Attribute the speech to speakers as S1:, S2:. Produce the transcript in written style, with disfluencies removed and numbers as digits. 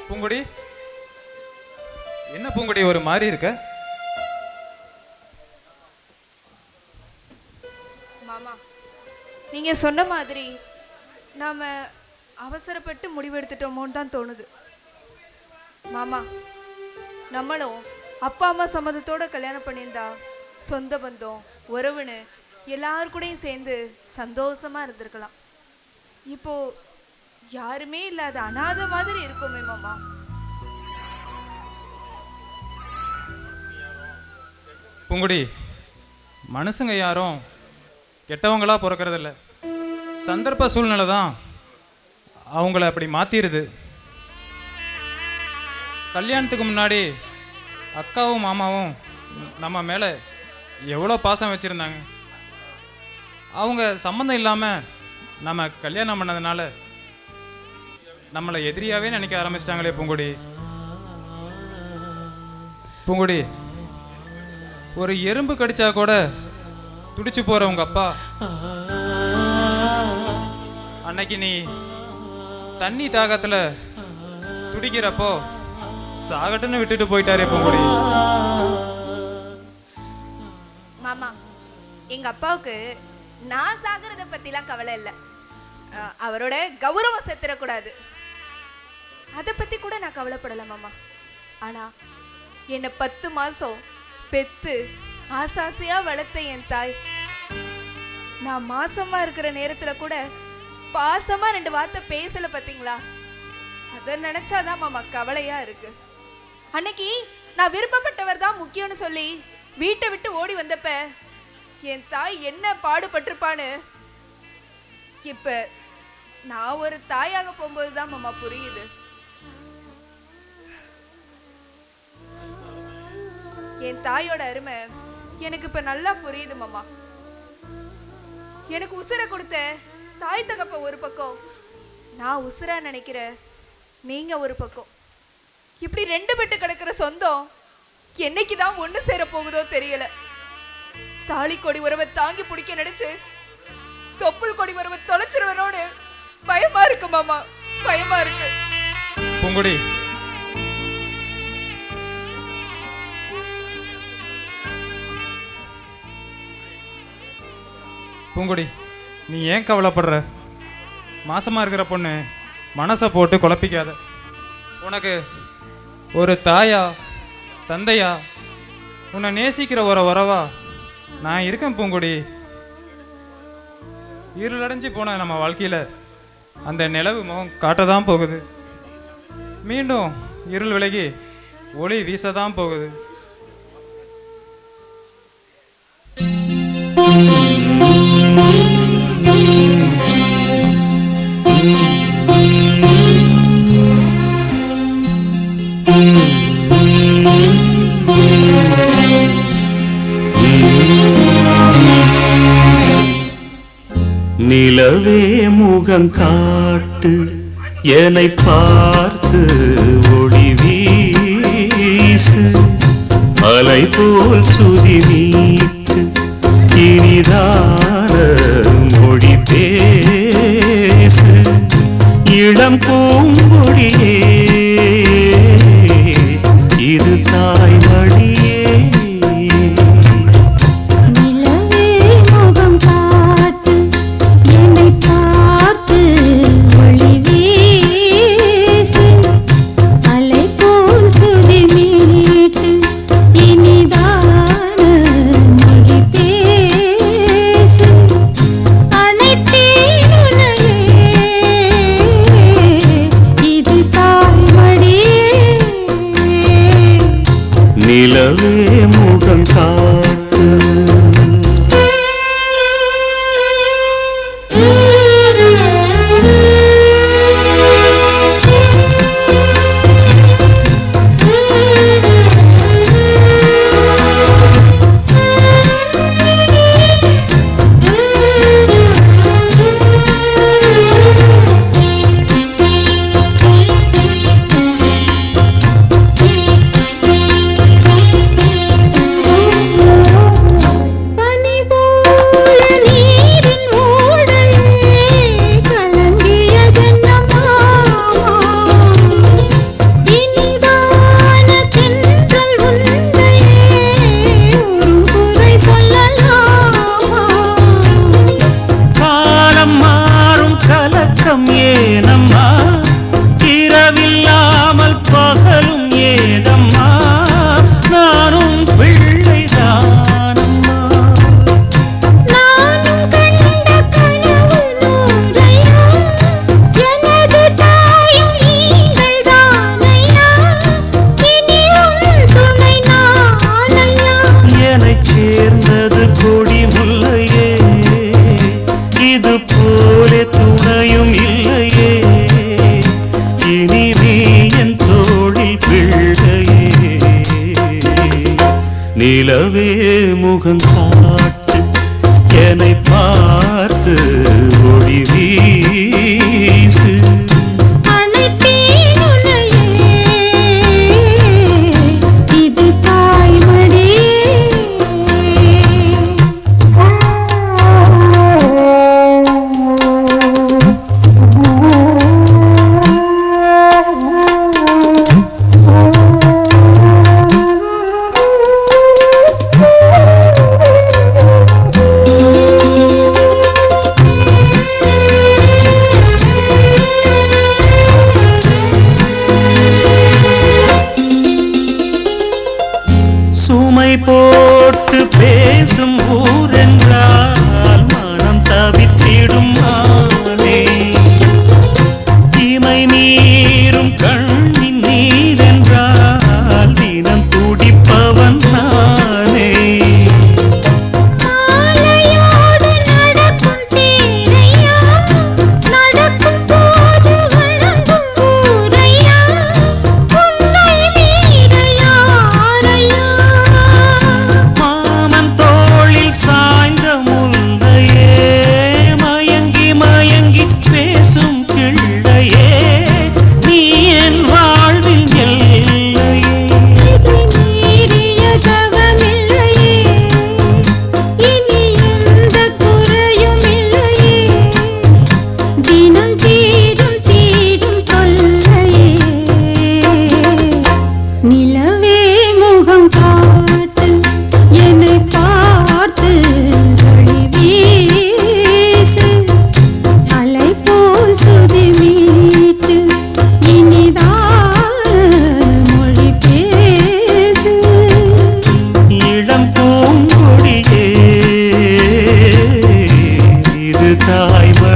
S1: பூங்குடி, என்ன பூங்குடி ஒரு மாதிரி இருக்க?
S2: மாமா, நீங்க சொன்ன மாதிரி நாம அவசரப்பட்டு முடிவெடுத்துட்டோமோன்னு தான் தோணுது. மாமா, நம்மளும் அப்பா அம்மா சம்மதத்தோட கல்யாணம் பண்ணியிருந்தா சொந்த பந்தம் உறவுன்னு எல்லாரு கூடயும் சேர்ந்து சந்தோஷமா இருந்திருக்கலாம். இப்போ யாருமே இல்லாத அனாதை மாதிரி இருக்குமே மாமா.
S1: பூங்குடி, மனுஷங்க யாரும் கெட்டவங்களா பிறக்கறதில்ல. சந்தர்ப்ப சூழ்நிலை தான் அவங்கள அப்படி மாத்திருது. கல்யாணத்துக்கு முன்னாடி அக்காவும் மாமாவும் நம்ம மேலே எவ்வளோ பாசம் வச்சுருந்தாங்க. அவங்க சம்மந்தம் இல்லாமல் நம்ம கல்யாணம் பண்ணதுனால நம்மளை எதிரியாகவே நினைக்க ஆரம்பிச்சிட்டாங்களே பூங்குடி. பூங்குடி, ஒரு எறும்பு கடிச்சா கூட துடிச்சு போகிற உங்கள் அப்பா அன்னைக்கு நீ தண்ணி தாகத்தில் துடிக்கிறப்போ சாகட்டுன்னு விட்டுட்டு போயிட்டாரே பூங்குடி.
S2: மாமா, எங்க அப்பாவுக்கு நான் சாகிறத பத்திலாம் கவலை இல்லை. அவரோட கௌரவம் செத்துறக்கூடாது, அதை பத்தி கூட நான் கவலைப்படல மாமா. ஆனா என்னை 10 மாசம் பெத்து ஆசாசையா வளர்த்த என் தாய் நான் மாசமா இருக்கிற நேரத்துல கூட பாசமா 2 வார்த்தை பேசல பாத்தீங்களா? அதை நினைச்சாதான் மாமா கவலையா இருக்கு. அன்னைக்கு நான் விருப்பப்பட்டவர் தான் முக்கியம்னு சொல்லி வீட்டை விட்டு ஓடி வந்தப்ப என் தாய் என்ன பாடுபட்டிருப்பான்னு இப்ப நான் ஒரு தாயாக போகும்போதுதான் மாமா புரியுது. என் தாயோட அருமை எனக்கு இப்ப நல்லா புரியுது மாமா. எனக்கு உசுரை கொடுத்த தாய் தகப்ப ஒரு பக்கம், நான் உசுரா நினைக்கிற நீங்க ஒரு பக்கம். இப்படி 2 பெட்டு கிடக்கிற சொந்தம் என்னைக்குதான் ஒண்ணு சேர போகுதோ தெரியல. தாலி கொடி உறவை தாங்கி பிடிக்க நினைச்சு தொப்புள் கொடி உறவை தொலைச்சிருவனோடு பயமா இருக்கு மாமா, பயமா இருக்கு.
S1: பூங்குடி, பூங்குடி, நீ ஏன் கவலைப்படுற? மாசமா இருக்கிற பொண்ணு மனசை போட்டு குழப்பிக்காத. உனக்கு ஒரு தாயா தந்தையா உன்னை நேசிக்கிற ஒரு உறவா நான் இருக்கேன் பூங்குடி. இருளடைஞ்சு போன நம்ம வாழ்க்கையில் அந்த நிலவு முகம் காட்டதான் போகுது. மீண்டும் இருள் விலகி ஒளி வீசதான் போகுது.
S3: நிலவே முகம் காட்டு என்னை பார்த்து ஒளி வீசு, அலை போல் சுதி நீட்டு இனிதான மொழி பேசு. இளம் பூங்கொடியே இது தாய் மடியே. தூக்கம் ஏனம்மா இரவில்லாமல் பகலும் ஏதம்மா நானும் பிள்ளைதானம்மா
S4: நானும் கண்ட கனவு நூறையா எனது தாயும் நீங்கள் தானையா இனி உன் துணை நானையா
S3: என்னைச் சேர்ந்தது கொடி முல்லையே இது போலே துணையும் இல்லையே இனி நீ என் தோளில் பிள்ளையே நிலவே முகம் காட்டு என்னை பார்த்து ஒளி வீசு
S4: அனைத்தேன் உன்னையே இது தாய்மடியே
S3: சுமை போட்டு பேசும் ஊரென்றால் மனம் தவித்திடும் மானே இமை மீறும் கண்ணின் நீரென்றால் தினம் துடிப்பவன் நானே
S4: மாலையோடு நடக்கும் தேரையா நடக்கும் போது வணங்கும் ஊரையா உன்னை மீற யாரையா
S3: மாமன் தோளில் சாய்ந்த முல்லையே மயங்கி மயங்கி பேசும் கிள்ளையே நீ என் வாழ்வில் எல்லையே
S4: இதை மீறிய தவமில்லையே இனி எந்த குறையும் இல்லையே தினம் தீரும் தீரும் தொல்லையே நிலவே முகம் காட்டு என்னை பார்த்து ஒளி வீசு அலை போல் சுதி மீட்டு இனிதான மொழி பேசு
S3: இளம் பூங்கொடியே இது தாய்மடியே